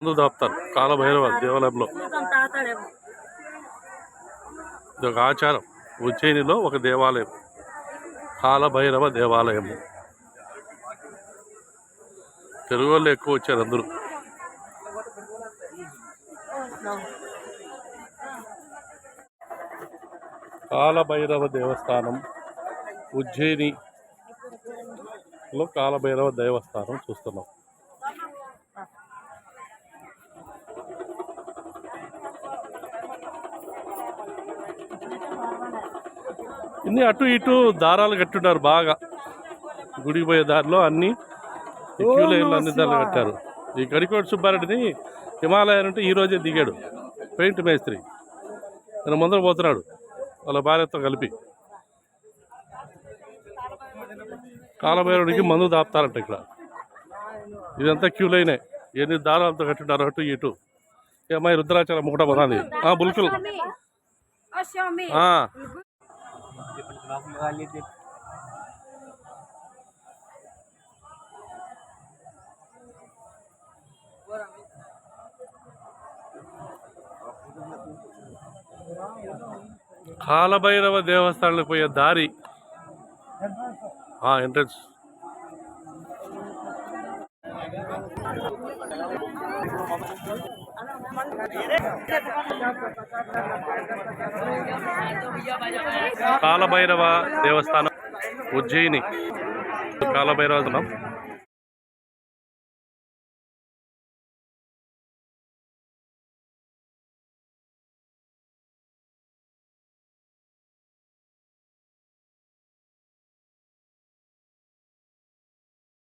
ముందు దాపుతారు కాలభైరవ దేవాలయంలో. ఇది ఒక ఆచారం. ఉజ్జయినిలో ఒక దేవాలయం, కాలభైరవ దేవాలయము. తెలుగు వాళ్ళు ఎక్కువ వచ్చారు అందరూ. కాలభైరవ దేవస్థానం ఉజ్జయినిలో కాలభైరవ దేవస్థానం చూస్తున్నాం. ఇన్ని అటు ఇటు దారాలు కట్టున్నారు బాగా. గుడికి పోయే దారిలో అన్ని క్యూ లైన్లు అన్ని దారులు కట్టారు. ఈ గడికోటి సుబ్బారెడ్డిని హిమాలయం అంటే ఈరోజే దిగాడు పెయింట్ మేస్త్రి. ఆయన ముందర పోతున్నాడు వాళ్ళ భార్యతో కలిపి. కాలభైరవుడికి మందు దాపుతారంట ఇక్కడ. ఇదంతా క్యూ లైనే, ఎన్ని దారాలతో కట్టినారు అటు ఇటు. ఏమాయి రుద్రాచలం ముకట పోతుంది బుల్కులు. కాలభైరవ దేవస్థానానికి పోయే దారి ఎంట్రన్స్. కాలభైరవ దేవస్థానం ఉజ్జయిని. కాలభైరవ